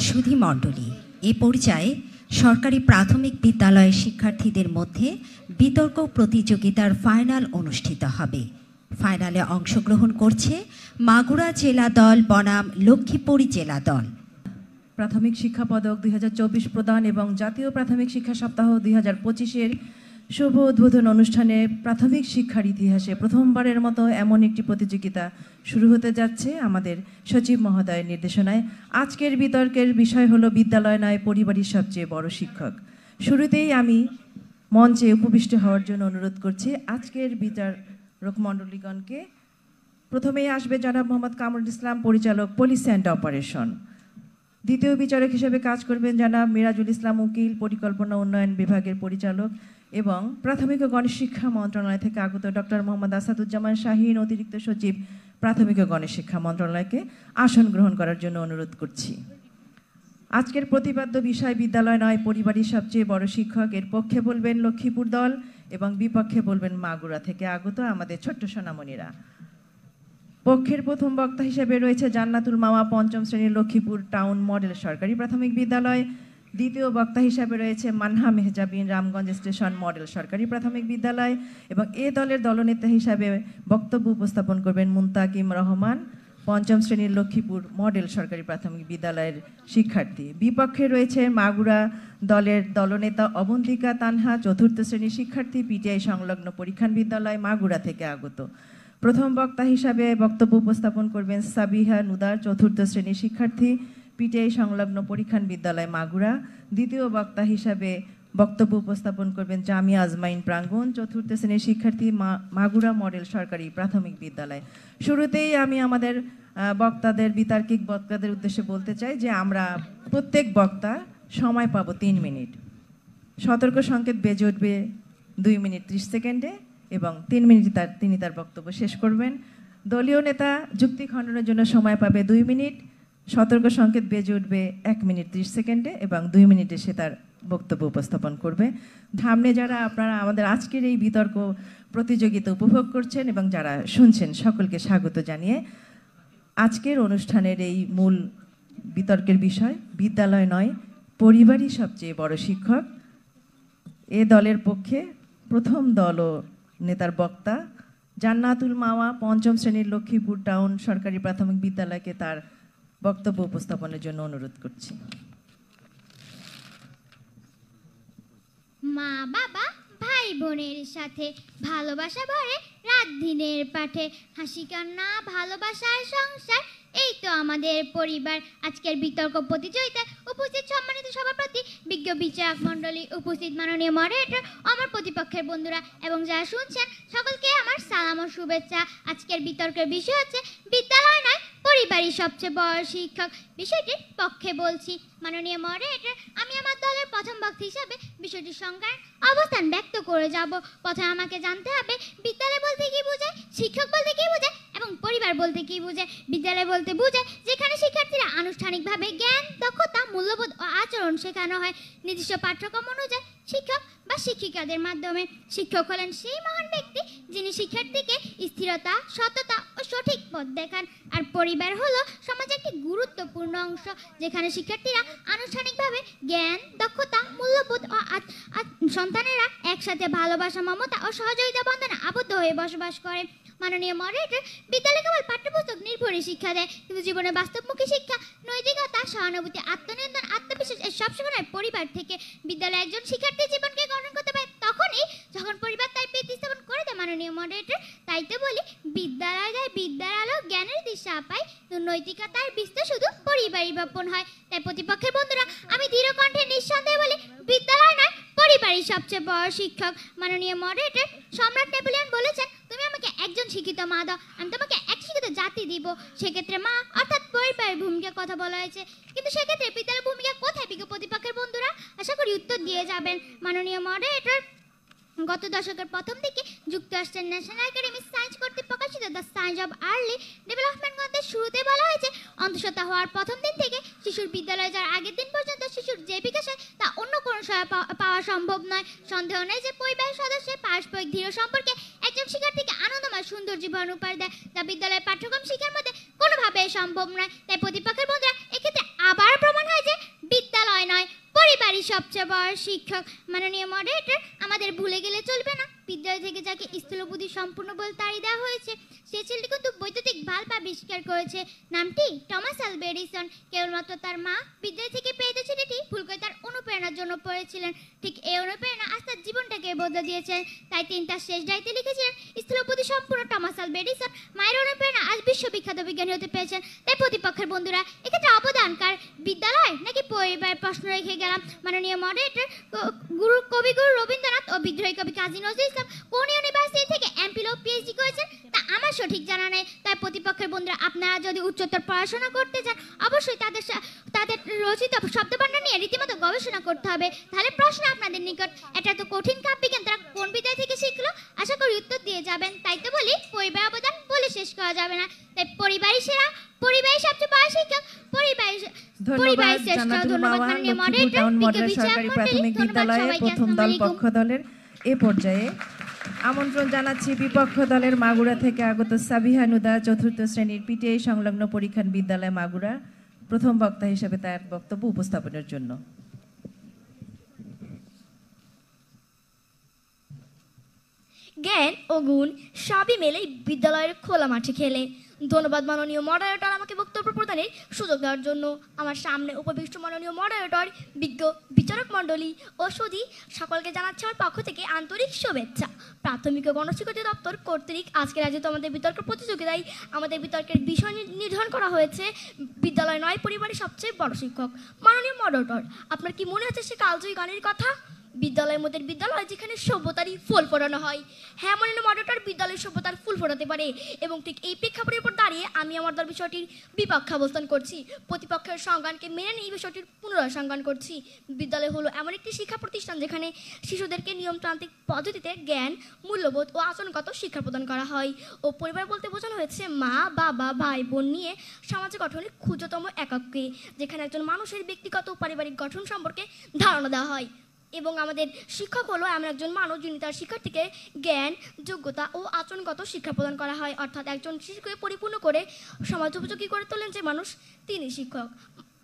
সুধী মণ্ডলী, এ পর্যায়ে সরকারি প্রাথমিক বিদ্যালয়ের শিক্ষার্থীদের মধ্যে বিতর্ক প্রতিযোগিতার ফাইনাল অনুষ্ঠিত হবে। ফাইনালে অংশগ্রহণ করছে মাগুরা জেলা দল বনাম লক্ষ্মীপুর জেলা দল। প্রাথমিক শিক্ষা পদক 2024 প্রদান এবং জাতীয় প্রাথমিক শিক্ষা সপ্তাহ 2025-এর শুভ উদ্বোধন অনুষ্ঠানে প্রাথমিক শিক্ষার ইতিহাসে প্রথমবারের মতো এমন একটি প্রতিযোগিতা শুরু হতে যাচ্ছে আমাদের সচিব মহোদয়ের নির্দেশনায়। আজকের বিতর্কের বিষয় হলো বিদ্যালয় নয়, পরিবারই সবচেয়ে বড় শিক্ষক। শুরুতেই আমি মঞ্চে উপবিষ্ট হওয়ার জন্য অনুরোধ করছি আজকের বিচারক মণ্ডলীগণকে। প্রথমেই আসবে জনাব মোহাম্মদ কামরুল ইসলাম, পরিচালক পুলিশ অ্যান্ড অপারেশন। দ্বিতীয় বিচারক হিসেবে কাজ করবেন জনাব মিরাজুল ইসলাম উকিল, পরিকল্পনা উন্নয়ন বিভাগের পরিচালক, এবং প্রাথমিক ও গণশিক্ষা মন্ত্রণালয় থেকে আগত ডক্টর মোহাম্মদ আসাদুজ্জামান শাহীন, অতিরিক্ত সচিব, প্রাথমিক ও গণশিক্ষা মন্ত্রণালয়কে আসন গ্রহণ করার জন্য অনুরোধ করছি। আজকের প্রতিপাদ্য বিষয় বিদ্যালয় নয়, পরিবারই সবচেয়ে বড় শিক্ষক। এর পক্ষে বলবেন লক্ষ্মীপুর দল এবং বিপক্ষে বলবেন মাগুরা থেকে আগত আমাদের ছোট্ট সোনামণিরা। পক্ষের প্রথম বক্তা হিসেবে রয়েছে জান্নাতুল মাওয়া, পঞ্চম শ্রেণীর, লক্ষ্মীপুর টাউন মডেল সরকারি প্রাথমিক বিদ্যালয়। দ্বিতীয় বক্তা হিসাবে রয়েছে মানহা মেহজাবিন, রামগঞ্জ স্টেশন মডেল সরকারি প্রাথমিক বিদ্যালয়। এবং এ দলের দলনেতা হিসাবে বক্তব্য উপস্থাপন করবেন মুনতাকিম রহমান, পঞ্চম শ্রেণীর, লক্ষ্মীপুর মডেল সরকারি প্রাথমিক বিদ্যালয়ের শিক্ষার্থী। বিপক্ষে রয়েছে মাগুরা দলের দলনেতা অবন্তিকা তানহা, চতুর্থ শ্রেণীর শিক্ষার্থী, পিটিআই সংলগ্ন পরীক্ষণ বিদ্যালয় মাগুরা থেকে আগত। প্রথম বক্তা হিসাবে বক্তব্য উপস্থাপন করবেন সাবিহা নুদার, চতুর্থ শ্রেণীর শিক্ষার্থী, পিটিআই সংলগ্ন পরীক্ষণ বিদ্যালয় মাগুরা। দ্বিতীয় বক্তা হিসাবে বক্তব্য উপস্থাপন করবেন জামিয়া আজমাইন প্রাঙ্গণ, চতুর্থ শ্রেণীর শিক্ষার্থী, মাগুরা মডেল সরকারি প্রাথমিক বিদ্যালয়। শুরুতেই আমি আমাদের বিতার্কিক বক্তাদের উদ্দেশ্যে বলতে চাই যে আমরা প্রত্যেক বক্তা সময় পাবো 3 মিনিট। সতর্ক সংকেত বেজে উঠবে 2 মিনিট 30 সেকেন্ডে এবং 3 মিনিটে তিনি তার বক্তব্য শেষ করবেন। দলীয় নেতা যুক্তি খণ্ডনের জন্য সময় পাবে 2 মিনিট। সতর্ক সংকেত বেজে উঠবে 1 মিনিট 30 সেকেন্ডে এবং 2 মিনিটে সে তার বক্তব্য উপস্থাপন করবে। সামনে যারা আপনারা আমাদের আজকের এই বিতর্ক প্রতিযোগিতা উপভোগ করছেন এবং যারা শুনছেন সকলকে স্বাগত জানিয়ে আজকের অনুষ্ঠানের এই মূল বিতর্কের বিষয় বিদ্যালয় নয়, পরিবারই সবচেয়ে বড় শিক্ষক। এ দলের পক্ষে প্রথম দল ও নেতার বক্তা জান্নাতুল মাওয়া, পঞ্চম শ্রেণীর, লক্ষ্মীপুর টাউন সরকারি প্রাথমিক বিদ্যালয়কে তার বক্তব্য উপস্থাপনের জন্য অনুরোধ করছি। মা বাবা ভাই বোনের সাথে ভালোবাসা ভরে রাত দিনের পাঠে, হাসি কান্না ভালোবাসার সংসার, এই তো আমাদের পরিবার। আজকের বিতর্ক প্রতিযোগিতায় উপস্থিত সম্মানিত সভাপতি, বিজ্ঞ বিচারক মণ্ডলী, উপস্থিত মাননীয় মডারেটর, আমার প্রতিপক্ষের বন্ধুরা এবং যারা শুনছেন সকলকে আমার সালাম ও শুভেচ্ছা। আজকের বিতর্কের বিষয় হচ্ছে বিদ্যালয় নয়, পরিবারই সবচেয়ে বড় শিক্ষক। বিষয়টির পক্ষে বলছি। মাননীয় মডারেটর, আমি আমার দলের প্রথম বক্তা হিসাবে বিষয়টির সংজ্ঞার অবস্থান ব্যক্ত করে যাব। প্রথমে আমাকে জানতে হবে বিদ্যালয় বলতে কি বোঝায়, শিক্ষক বলতে কি বোঝায় এবং পরিবার বলতে কি বোঝায়। বিদ্যালয় বলতে বোঝায় যেখানে শিক্ষার্থীরা আনুষ্ঠানিকভাবে জ্ঞান, দক্ষতা, মূল্যবোধ ও আচরণ শেখানো হয় নির্দিষ্ট পাঠ্যক্রম অনুযায়ী শিক্ষক বা শিক্ষিকাদের মাধ্যমে। শিক্ষক হলেন সেই মহান ব্যক্তি যিনি শিক্ষার্থীকে স্থিরতা, সততা ও সঠিক পথ দেখান। আর পরিবার হলো সমাজের একটি গুরুত্বপূর্ণ অংশ যেখানে শিক্ষার্থীরা আনুষ্ঠানিকভাবে জ্ঞান, দক্ষতা, মূল্যবোধ ও সন্তানেরা একসাথে ভালোবাসা, মমতা ও সহযোগিতা বন্ধনে আবদ্ধ হয়ে বসবাস করে। মাননীয় মডারেটর, বিদ্যালয় কেবল পাঠ্যপুস্তক নির্ভরী শিক্ষা দেয়, কিন্তু জীবনে বাস্তবমুখী শিক্ষা, নৈতিকতা, সহানুভূতি, আত্মনিয়ন্ত্রণ, আত্মবিশ্বাস এর সব শেখানো হয় পরিবার থেকে। বিদ্যালয়ে একজন শিক্ষার্থীর জীবনকে গঠন করতে পারে তখনই যখন পরিবার তার ভিত্তি স্থাপন করে দেয়। মাননীয় মডারেটর, তাই তো বলি বিদ্যালয় দেয় বিদ্যার আলো, জ্ঞানের দিশা পায়, নৈতিকতার বিস্তার শুধু পরিবারই বপন হয়। তাই প্রতিপক্ষের বন্ধুরা, আমি দৃঢ় কণ্ঠে নিঃসন্দেহে বলি বিদ্যালয় নয়, পরিবারই সবচেয়ে বড় শিক্ষক। মাননীয় মডারেটর, সম্রাট নেপোলিয়ন বলেছেন, তুমি আমাকে একজন শিক্ষিত মা দাও, আমি তোমাকে এক শিক্ষিত জাতি দিব। সেক্ষেত্রে মা অর্থাৎ পরিবারের ভূমিকা কথা বলা হয়েছে, কিন্তু সেক্ষেত্রে পিতার ভূমিকা কোথায় বিজ্ঞ প্রতিপক্ষের বন্ধুরা? আশা করি উত্তর দিয়ে যাবেন। মাননীয় মডারেটর, গত দশকের প্রথম দিকে যুক্তরাষ্ট্রের ন্যাশনাল একাডেমি সায়েন্স কর্তৃক প্রকাশিত the science of early development গ্রন্থের শুরুতে বলা হয়েছে, অন্তঃসত্ত্বা হওয়ার প্রথম দিন থেকে শিশুর বিদ্যালয়ে যাওয়ার আগের দিন পর্যন্ত শিশুর যে বিকাশ হয় তা অন্য কোনো পাওয়া সম্ভব নয়। সন্দেহ নেই যে পরিবারের সদস্যের পারস্পরিক দৃঢ় সম্পর্কে একজন শিক্ষার্থীকে আনন্দময় সুন্দর জীবন উপহার দেয়, যা বিদ্যালয়ের পাঠ্যক্রম শিক্ষার মধ্যে কোনোভাবে সম্ভব নয়। তাই প্রতিপক্ষের বন্ধুরা, এক্ষেত্রে আবার প্রমাণ হয় যে সবচেয়ে বড় শিক্ষক মাননীয় মডারেটর, আমাদের ভুলে গেলে চলবে না। বিদ্যালয় থেকে যাকে স্থূলবুদ্ধি সম্পূর্ণ বলে তাড়িয়ে দেওয়া হয়েছে, সে ছেলেটি কিন্তু বৈদ্যুতিক বাল্ব আবিষ্কার করেছে। নামটি টমাস আলভা এডিসন। কেবলমাত্র তার মা বিদ্যালয় থেকে পেয়ে ছেলেটি ভুল করে তার অনুপ্রেরণার জন্য পড়েছিলেন। ঠিক এই অনুপ্রেরণা আজ তার জীবনটাকে বদলে দিয়েছেন। তাই তিনি তার শেষ ডায়েরিতে লিখেছিলেন, স্থূলবুদ্ধি সম্পূর্ণ টমাস আলভা এডিসন মায়ের অনুপ্রেরণা আজ বিশ্ববিখ্যাত বিজ্ঞানী হতে পেরেছেন। তাই প্রতিপক্ষের বন্ধুরা, এক্ষেত্রে অবদানকার বিদ্যালয় নাকি পরিবার? প্রশ্ন রেখে গেলাম। মাননীয় মডারেটর, কবিগুরু রবীন্দ্রনাথ ও বিদ্রোহী কবি কাজী নজরুল ইসলাম কোন ইউনিভার্সিটি থেকে এমফিল ও পিএইচডি করেছেন তা আমার সঠিক জানা নেই। তাই প্রতিপক্ষের বন্ধুরা, আপনারা যদি উচ্চতর পড়াশোনা করতে চান, অবশ্যই তাদের রচিত শব্দভান্ডার নিয়ে রীতিমতো গবেষণা করতে হবে। তাহলে প্রশ্ন আপনাদের নিকট, এটা তো কঠিন কাব্যবিজ্ঞান তারা কোন বিদ্যালয় থেকে শিখলো? আশা করি উত্তর দিয়ে যাবেন। তাই তো বলি, পরিবার অবদান বলে শেষ করা যাবে না। তাই পরিবারই সেরা, পরিবারই সবচেয়ে বড় শিক্ষক, ধন্যবাদ জান্নাতুল মাওয়া, লক্ষ্মীপুর টাউন মডেল সরকারি প্রাথমিক বিদ্যালয়ে প্রথম দল পক্ষ দলের। এ পর্যায়ে আমন্ত্রণ জানাচ্ছি বিপক্ষ দলের মাগুরা থেকে আগত সাবিহা নুদা, চতুর্থ শ্রেণীর পিটিআই সংলগ্ন পরীক্ষণ বিদ্যালয় মাগুরা, প্রথম বক্তা হিসেবে তার বক্তব্য উপস্থাপনের জন্য। জ্ঞান ও গুণ সবই মেলে বিদ্যালয়ের খোলা মাঠে খেলে। ধন্যবাদ মাননীয় মডারেটর আমাকে বক্তব্য প্রদানের সুযোগ দেওয়ার জন্য। আমার সামনে উপবিষ্ট মাননীয় মডারেটর, বিজ্ঞ বিচারক মণ্ডলী ও সুধী সকলকে জানাচ্ছি আমার পক্ষ থেকে আন্তরিক শুভেচ্ছা। প্রাথমিক ও গণশিক্ষা দপ্তর কর্তৃক আজকের আয়োজিত আমাদের বিতর্ক প্রতিযোগিতায় আমাদের বিতর্কের বিষয় নির্ধারণ করা হয়েছে বিদ্যালয় নয়, পরিবারের সবচেয়ে বড় শিক্ষক। মাননীয় মডারেটর, আপনার কি মনে আছে সে কালজয়ী গানের কথা? বিদ্যালয়ের মধ্যে বিদ্যালয় যেখানে সভ্যতারই ফুল ফোটানো হয়। হ্যাঁ মাননীয় মডারেটর, বিদ্যালয়ের সভ্যতার ফুল ফোটাতে পারে এবং ঠিক এই প্রেক্ষাপটের উপর দাঁড়িয়ে আমি আমার দল বিষয়টির বিপক্ষে অবস্থান করছি। প্রতিপক্ষের সংজ্ঞানকে মেনে নিয়ে এই বিষয়টির পুনরায় সংজ্ঞান করছি। বিদ্যালয় হলো এমন একটি শিক্ষা প্রতিষ্ঠান যেখানে শিশুদেরকে নিয়মতান্ত্রিক পদ্ধতিতে জ্ঞান, মূল্যবোধ ও আচরণগত শিক্ষা প্রদান করা হয়। ও পরিবার বলতে বোঝানো হয়েছে মা, বাবা, ভাই, বোন নিয়ে সমাজে গঠনের ক্ষুদ্রতম একককে, যেখানে একজন মানুষের ব্যক্তিগত ও পারিবারিক গঠন সম্পর্কে ধারণা দেওয়া হয়। এবং আমাদের শিক্ষক হলো এমন একজন মানুষ যিনি তার শিক্ষার্থীকে জ্ঞান, যোগ্যতা ও আচরণগত শিক্ষা প্রদান করা হয়, অর্থাৎ একজন শিশুকে পরিপূর্ণ করে সমাজ উপযোগী করে তোলেন যে মানুষ, তিনি শিক্ষক।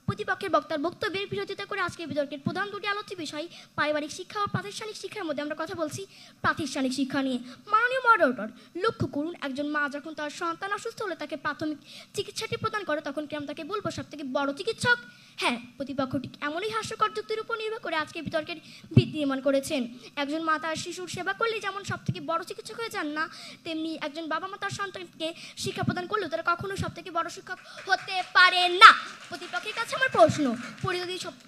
প্রতিপক্ষের বক্তার বক্তব্যের বিরোধিতা করে আজকের বিতর্কের প্রধান দুটি আলোচ্য বিষয় পারিবারিক শিক্ষা ও প্রাতিষ্ঠানিক শিক্ষার মধ্যে আমরা কথা বলছি প্রাতিষ্ঠানিক শিক্ষা নিয়ে। মাননীয় মডারেটর, লক্ষ্য করুন, একজন মা যখন তার সন্তান অসুস্থ হলে তাকে প্রাথমিক চিকিৎসাটি প্রদান করে, তখন কি আমরা তাকে বলবো সব থেকে বড় চিকিৎসক? হ্যাঁ, প্রতিপক্ষ ঠিক এমনই হাস্যকর যুক্তির উপর নির্ভর করে আজকে বিতর্কের ভিত্তি নির্মাণ করেছেন। একজন মা তার শিশুর সেবা করলে যেমন সব থেকে বড় চিকিৎসক হয়ে যান না, তেমনি একজন বাবা মা তার সন্তানকে শিক্ষা প্রদান করলেও তারা কখনো সব থেকে বড় শিক্ষক হতে পারে না। প্রতিপক্ষের কাছে আমার প্রশ্ন,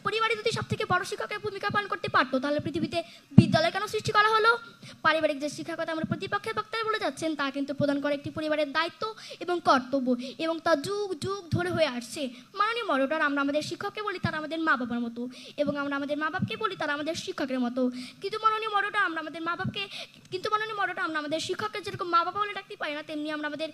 পরিবারে যদি সব থেকে বড় শিক্ষকের ভূমিকা পালন করতে পারতো, তাহলে পৃথিবীতে বিদ্যালয় কেন সৃষ্টি করা হলো? পারিবারিক যে শিক্ষার কথা আমরা প্রতিপক্ষের বক্তারা বলে যাচ্ছেন, তা কিন্তু প্রদান করা একটি পরিবারের দায়িত্ব এবং কর্তব্য, এবং তা যুগ যুগ ধরে হয়ে আসছে। মাননীয় মডারেটর, আমরা আমাদের শিক্ষককে বলি তারা আমাদের মা বাবার মতো, এবং আমরা আমাদের মা বাবাকে বলি তারা আমাদের শিক্ষকের মতো। কিন্তু মাননীয় মডারেটর, আমরা আমাদের শিক্ষককে যেরকম মা বাবা বলে ডাকতে পারি না, তেমনি আমরা আমাদের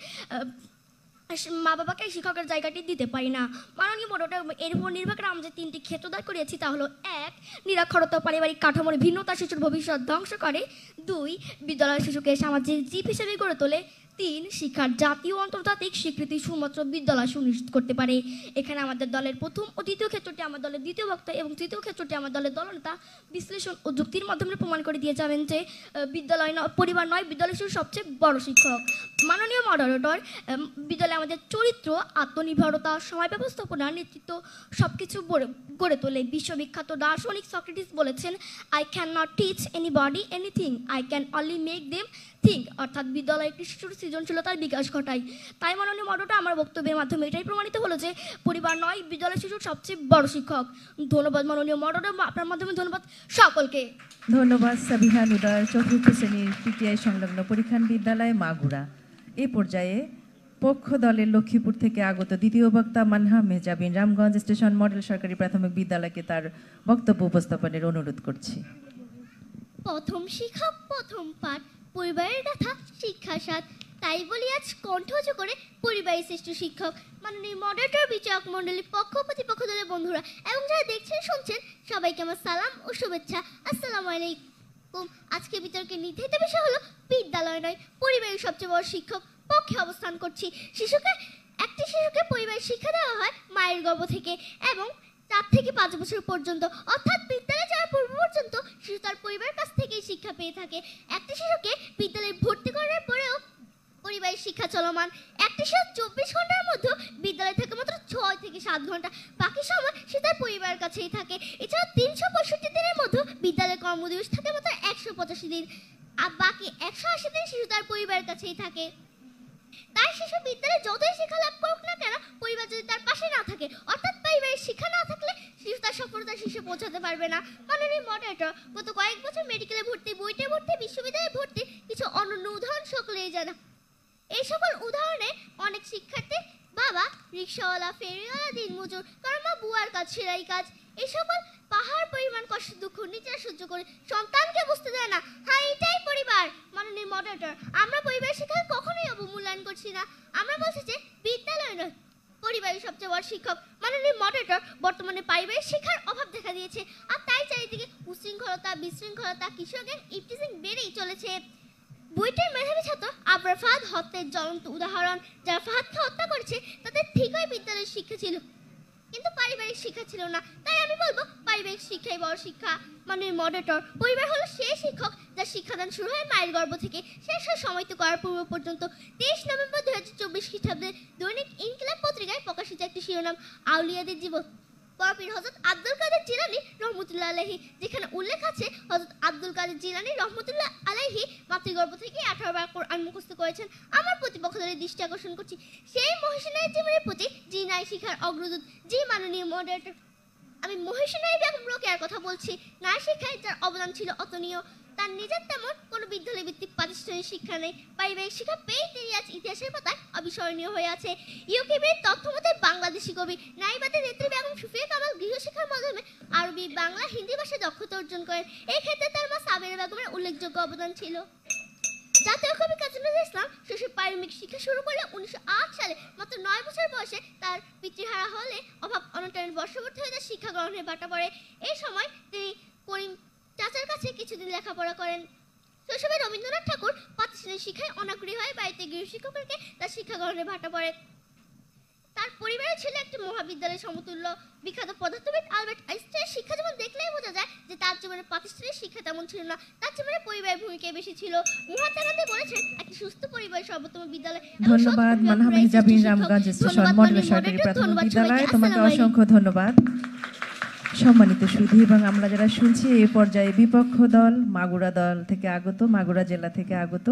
মা বাবাকে শিক্ষকের জায়গাটি দিতে পারি না। মাননীয় মডারেটর, এর উপর নির্ভর করে আমরা যে তিনটি ক্ষেত্র দাঁড় করিয়েছি তা হলো: 1, নিরক্ষরতা পারিবারিক কাঠামোর ভিন্নতা শিশুর ভবিষ্যৎ ধ্বংস করে; 2, বিদ্যালয় শিশুকে সামাজিক জীব হিসেবে গড়ে তোলে; 3, শিক্ষার জাতীয় ও আন্তর্জাতিক স্বীকৃতি শুধুমাত্র বিদ্যালয় সুনিশ্চিত করতে পারে। এখানে আমাদের দলের প্রথম ও দ্বিতীয় ক্ষেত্রটি আমার দলের দ্বিতীয় বক্তা এবং তৃতীয় ক্ষেত্রটি আমার দলের দলনেতা বিশ্লেষণ ও যুক্তির মাধ্যমে প্রমাণ করে দিয়ে যাবেন যে পরিবার নয়, বিদ্যালয় শিশু সবচেয়ে বড় শিক্ষক। মাননীয় মডারেটর, বিদ্যালয়ে আমাদের চরিত্র, আত্মনির্ভরতা, সময় ব্যবস্থাপনা, নেতৃত্ব সবকিছু গড়ে তোলে। বিশ্ববিখ্যাত দার্শনিক সক্রেটিস বলেছেন, I can not teach anybody anything, I can only make them think, অর্থাৎ বিদ্যালয় একটি শিশুর সৃজনশীলতার বিকাশ ঘটায়। তাই মাননীয় মডারেটর, আমার বক্তব্যের মাধ্যমে এটাই প্রমাণিত হলো যে পরিবার নয়, বিদ্যালয় শিশুর সবচেয়ে বড় শিক্ষক। ধন্যবাদ মাননীয় মডারেটর, আপনার মাধ্যমে ধন্যবাদ সকলকে। ধন্যবাদ সাবিহা নুদার, চতুর্থ শ্রেণীর পিটিআই সংলগ্ন পরীক্ষণ বিদ্যালয় মাগুরা। এ পর্যায়ে পক্ষ দলের লক্ষ্মীপুর থেকে আগত দ্বিতীয় বক্তা মানহা মেহজাবিন, রামগঞ্জ স্টেশন মডেল সরকারি প্রাথমিক বিদ্যালয়কে তার বক্তব্য উপস্থাপনের অনুরোধ করছি। প্রথম শিক্ষক, প্রথম পাঠ, পরিবারের কথা, শিক্ষা স্বাদ। তাই বলি আজ কণ্ঠ উঁচু করে পরিবারের শ্রেষ্ঠ শিক্ষক। মাননীয় মডারেটর, বিচারক মণ্ডলী, পক্ষ প্রতিপক্ষ দলের বন্ধুরা এবং যারা দেখছেন শুনছেন, সবাইকে আমার সালাম ও শুভেচ্ছা। আসসালামু আলাইকুম। আজকে বিতর্কের নির্ধারিত বিষয় হলো বিদ্যালয় নয়, পরিবারের সবচেয়ে বড় শিক্ষক পক্ষে অবস্থান করছি। একটি শিশুকে পরিবারের শিক্ষা দেওয়া হয় মায়ের গর্ভ থেকে এবং 4 থেকে 5 বছর পর্যন্ত, অর্থাৎ বিদ্যালয়ে শিশু তার পরিবারের কাছ থেকেই শিক্ষা পেয়ে থাকে। একটি শিশুকে বিদ্যালয়ে ভর্তি করার পরেও পরিবারের শিক্ষা চলমান। একটি শিশু 24 ঘন্টার মধ্যে বিদ্যালয়ে থাকে মাত্র 6 থেকে 7 ঘন্টা, বাকি সময় সে তার পরিবারের কাছেই থাকে। এছাড়া 365 দিনের মধ্যে বিদ্যালয়ের কর্মদিবস থাকে মাত্র 185 দিন, আর বাকি 180 দিন শিশু তার পরিবারের কাছেই থাকে। তাই শিশু বিদ্যালয়ে যতই শিক্ষা লাভ করুক না কেন, পরিবার যদি তার পাশে না থাকে, অর্থাৎ পরিবারের শিক্ষা না থাকলে শিশু তার সফলতার শীর্ষে পৌঁছাতে পারবে না। মাননীয় মডারেটর, গত কয়েক বছর মেডিকেলে ভর্তি, বুয়েটে ভর্তি, বিশ্ববিদ্যালয়ে ভর্তি কিছু অনন্য উদাহরণ সকলেই জানা। এই সকল উদাহরণে অনেক শিক্ষার্থী বাবা রিক্সাওয়ালা, ফেরিওয়ালা, দিনমজুর, কারণ মা বুয়ার কাজ, সেলাই কাজ, এই সকল পাহাড় পরিমাণ কষ্ট দুঃখ নিজেরা সহ্য করে সন্তানকে বুঝতে দেয় না। হ্যাঁ, এটাই পরিবার। মাননীয় মডারেটর, আমরা পরিবার শিক্ষাকে কখনোই অবমূল্যায়ন করছি না। আমরা বলছি যে বিদ্যালয় নয়, পরিবারই সবচেয়ে বড় শিক্ষক। মাননীয় মডারেটর, বর্তমানে পারিবারিক শিক্ষার অভাব দেখা দিয়েছে, আর তাই চারিদিকে উশৃঙ্খলতা, বিশৃঙ্খলতা, কিশোর গ্যাং, ইভটিজিং বেড়েই চলেছে। বুয়েটের মেধাবী ছাত্র আবরার ফাহাদ হত্যার জ্বলন্ত উদাহরণ। যারা ফাহাদকে হত্যা করেছে তাদের ঠিকই বিদ্যালয়ের শিক্ষা ছিল, কিন্তু পারিবারিক শিক্ষা ছিল না। তাই আমি বলবো পারিবারিক শিক্ষাই বড় শিক্ষা। মাননীয় মডারেটর, পরিবার হলো সেই শিক্ষক যার শিক্ষাদান শুরু হয় মায়ের গর্ভ থেকে, শেষ হয় সমাহিত করার পূর্ব পর্যন্ত। 23 নভেম্বর 2024 খ্রিস্টাব্দে দৈনিক ইনকিলাব পত্রিকায় প্রকাশিত একটি শিরোনাম, আউলিয়াদের জীবন, পীর হযরত আব্দুল কাদের জিলানী রহমতুল্লাহ আলাইহি, যেখানে উল্লেখ আছে হযরত আব্দুল কাদের জিলানী রহমতুল্লাহ আলাইহি মাতৃগর্ভ থেকে 18 বার কোরআন মুখস্থ করেছেন। আমার প্রতিপক্ষদের দৃষ্টি আকর্ষণ করছি সেই মহিষনারী জীবনের প্রতি, যে নারী শিক্ষার অগ্রদূত, যে মাননীয় মডারেটর, আমি মহিষনারী বেগম রোকেয়ার কথা বলছি। নারী শিক্ষায় যার অবদান ছিল অতুলনীয়। তার নিজের তেমন কোনো বিদ্যালয় ভিত্তিক প্রাতিষ্ঠানিক শিক্ষা নেই। পারিবারিক শিক্ষা পেয়েই তিনি আজ ইতিহাসের পাতায় অবিস্মরণীয় হয়ে আছে। ইউকিবির তথ্য মতে বাংলাদেশি কবি নারীবাদী নেত্রী বেগম সুফিয়া কামাল গৃহশিক্ষার মাধ্যমে আরবি, বাংলা, হিন্দি ভাষায় দক্ষতা অর্জন করেন। এই ক্ষেত্রে তার মা সাবেরা বেগমের উল্লেখযোগ্য অবদান ছিল। জাতীয় কবি কাজী নজরুল ইসলাম শৈশব প্রাথমিক শিক্ষা শুরু করলে 1908 সালে মাত্র 9 বছর বয়সে তার পিতৃহারা হলে অভাব অনটনের বর্ষবর্তী হয়ে তার শিক্ষা গ্রহণের বাটা পড়ে। এই সময় তিনি করিম চাচার কাছে কিছুদিন লেখাপড়া করেন। শৈশবে রবীন্দ্রনাথ ঠাকুর প্রাতিষ্ঠানিক শিক্ষায় অনাগ্রহী হয়ে বাড়িতে গৃহশিক্ষককে তার শিক্ষা গ্রহণের ভাটা পড়ে। তার পরিবারে ছিল একটি মহাবিদ্যালয়ের সমতুল্য। বিখ্যাত পদার্থবিদ আলবার্ট আইনস্টাইনের শিক্ষা জীবন দেখলেই বোঝা যায় যে তার জীবনে প্রাতিষ্ঠানিক শিক্ষা তেমন ছিল না, তার জীবনে পরিবারের ভূমিকা বেশি ছিল। মহাত্মা গান্ধী বলেছেন, একটি সুস্থ পরিবার সর্বোত্তম বিদ্যালয়। ধন্যবাদ মানহা মেহজাবিন, রামগঞ্জ স্টেশন মডেল সরকারি প্রাথমিক বিদ্যালয়, তোমাকে অসংখ্য ধন্যবাদ। সম্মানিত সুধী, এবং আমরা যারা শুনছি এই পর্যায়ে বিপক্ষ দল মাগুরা দল থেকে আগত, মাগুরা জেলা থেকে আগত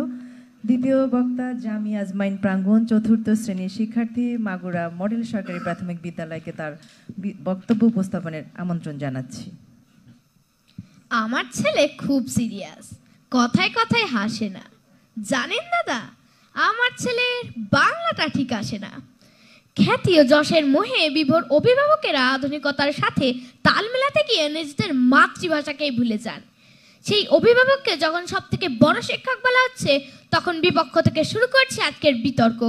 দ্বিতীয় বক্তা জামি আজমাইন প্রাঙ্গণ, চতুর্থ শ্রেণীর শিক্ষার্থী, মাগুরা মডেল সরকারি প্রাথমিক বিদ্যালয়কে তার বক্তব্য উপস্থাপনের আমন্ত্রণ জানাচ্ছি। আমার ছেলে খুব সিরিয়াস, কথায় কথায় হাসে না। জানেন দাদা, আমার ছেলের বাংলাটা ঠিক আসে না। খ্যাতি ও যশের মোহে বিভোর অভিভাবকেরা আধুনিকতার সাথে তাল মেলাতে গিয়ে নিজেদের মাতৃভাষাকেই ভুলে যান। সেই অভিভাবককে যখন সব থেকে বড় শিক্ষক বলা হচ্ছে, তখন বিপক্ষ থেকে শুরু করছে আজকের বিতর্ক।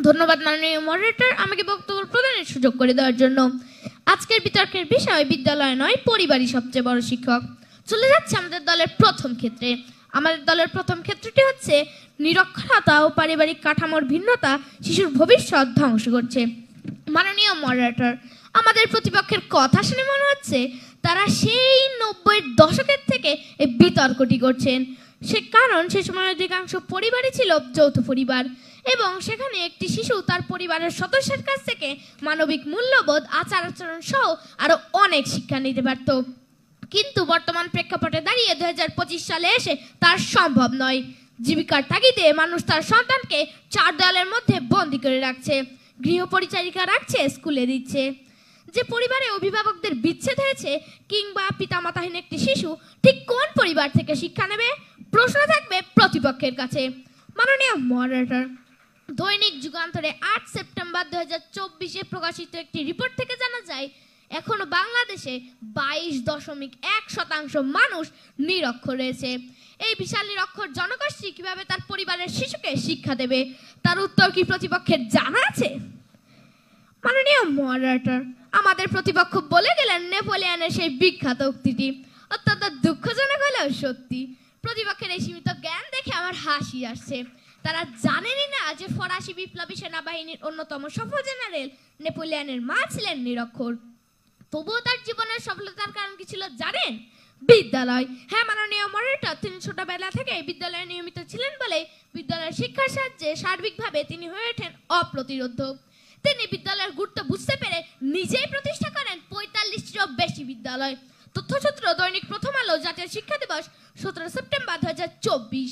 ধন্যবাদ মাননীয় মডারেটর আমাকে বক্তব্য প্রদানের সুযোগ করে দেওয়ার জন্য। আজকের বিতর্কের বিষয় বিদ্যালয় নয়, পরিবারই সবচেয়ে বড় শিক্ষক। চলে যাচ্ছে আমাদের দলের প্রথম ক্ষেত্রে। আমাদের দলের প্রথম ক্ষেত্রটি হচ্ছে নিরক্ষরতা ও পারিবারিক কাঠামোর ভিন্নতা শিশুর ভবিষ্যৎ ধ্বংস করছে। মাননীয় মডারেটর, আমাদের প্রতিপক্ষের কথা শুনে মনে হচ্ছে তারা সেই 90-এর দশকের থেকে এই বিতর্কটি করছেন। সে কারণ সে সময় অধিকাংশ পরিবারই ছিল যৌথ পরিবার, এবং সেখানে একটি শিশু তার পরিবারের সদস্যের কাছ থেকে মানবিক মূল্যবোধ, আচার আচরণ সহ আরো অনেক শিক্ষা নিতে পারত। কিন্তু বর্তমান প্রেক্ষাপটে দাঁড়িয়ে 2025 সালে এসে তার সম্ভব নয়। জীবিকার তাগিদে মানুষ তার সন্তানকে 4 দেয়ালের মধ্যে বন্দী করে রাখছে, গৃহপরিচারিকা রাখছে, স্কুলে দিচ্ছে। যে পরিবারে অভিভাবকদের বিচ্ছেদ হয়েছে কিংবা পিতামাতাহীন একটি শিশু ঠিক কোন পরিবার থেকে শিক্ষা নেবে, প্রশ্ন থাকবে প্রতিপক্ষের কাছে। মাননীয় মডারেটর, দৈনিক যুগান্তরে 8 সেপ্টেম্বর 2024-এ প্রকাশিত একটি রিপোর্ট থেকে জানা যায় এখনো বাংলাদেশে 22.1% মানুষ নিরক্ষর রয়েছে। এই বিশাল নিরক্ষর জনগোষ্ঠী কিভাবে তার পরিবারের শিশুকে শিক্ষা দেবে, তার উত্তর কি প্রতিপক্ষের জানা আছে? মাননীয় মডারেটর, আমাদের প্রতিপক্ষ বলে গেলেন নেপোলিয়নের সেই বিখ্যাত উক্তিটি, অত্যন্ত দুঃখজনক হলেও সত্যি। প্রতিপক্ষের এই সীমিত জ্ঞান দেখে আমার হাসি আসছে। তারা জানেনই না যে ফরাসি বিপ্লবী সেনাবাহিনীর অন্যতম সফল জেনারেল নেপোলিয়নের মা ছিলেন নিরক্ষর। তবুও তার জীবনের সফলতার কারণ কি ছিল জানেন? বিদ্যালয়। হ্যাঁ মাননীয় মডারেটর, তিনি ছোটবেলা থেকে বিদ্যালয়ে নিয়মিত ছিলেন বলে বিদ্যালয়ের শিক্ষার সাহায্যে সার্বিকভাবে তিনি হয়ে ওঠেন অপ্রতিরোধ্য। তিনি বিদ্যালয়ের গুরুত্ব বুঝতে পেরে নিজেই প্রতিষ্ঠা করেন 45টিরও বেশি বিদ্যালয়। তথ্যসূত্র দৈনিক প্রথম আলো, জাতীয় শিক্ষা দিবস 17 সেপ্টেম্বর 2024।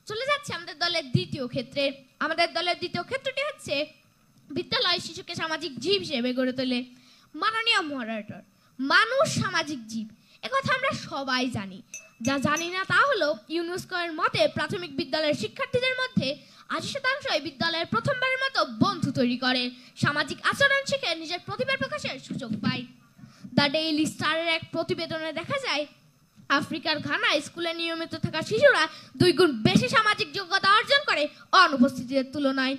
চলে যাচ্ছে আমাদের দলের দ্বিতীয় ক্ষেত্রে। আমাদের দলের দ্বিতীয় ক্ষেত্রটি হচ্ছে বিদ্যালয় শিশুকে সামাজিক জীব হিসেবে গড়ে তোলে। মাননীয় মডারেটর, মানুষ সামাজিক জীব, একথা আমরা সবাই জানি। যা জানি না তা হলো ইউনেস্কোর মতে প্রাথমিক বিদ্যালয়ের শিক্ষার্থীদের মধ্যে 80% বিদ্যালয়ের প্রথমবারের মতো বন্ধু তৈরি করে, সামাজিক আচরণ শিখে নিজের প্রতিভা প্রকাশের সুযোগ পায়। দ্য ডেইলি স্টারের এক প্রতিবেদনে দেখা যায় আফ্রিকার ঘানায় স্কুলে নিয়মিত থাকা শিশুরা 2 গুণ বেশি সামাজিক যোগ্যতা অর্জন করে অনুপস্থিতির তুলনায়।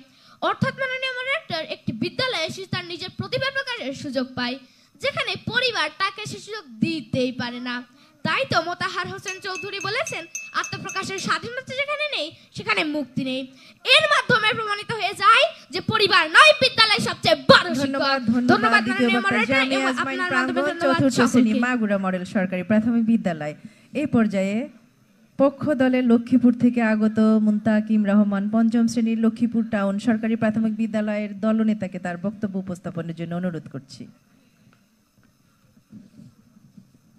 অর্থাৎ মাননীয় মডারেটর, একটি বিদ্যালয়ে শিশু তার নিজের প্রতিভা প্রকাশের সুযোগ পায়, যেখানে পরিবার তাকে সে সুযোগ দিতেই পারে না। তাই তো মোতাহার হোসেন চৌধুরী বলেছেন, আত্মপ্রকাশের স্বাধীনতা যেখানে নেই সেখানে মুক্তি নেই। এর মাধ্যমে প্রমাণিত হয়ে যায় যে পরিবার নয়, বিদ্যালয় সবচেয়ে বড় শিক্ষক। ধন্যবাদ মাননীয় মডারেটর, আপনার মাধ্যমে ধন্যবাদ চতুর্থ শ্রেণী সকলকে। মাগুরা মডেল সরকারি প্রাথমিক বিদ্যালয়। এই পর্যায়ে পক্ষ দলের লক্ষ্মীপুর থেকে আগত মুনতাকিম রহমান পঞ্চম শ্রেণীর লক্ষ্মীপুর টাউন সরকারি প্রাথমিক বিদ্যালয়ের দলনেতাকে তার বক্তব্য উপস্থাপনের জন্য অনুরোধ করছি।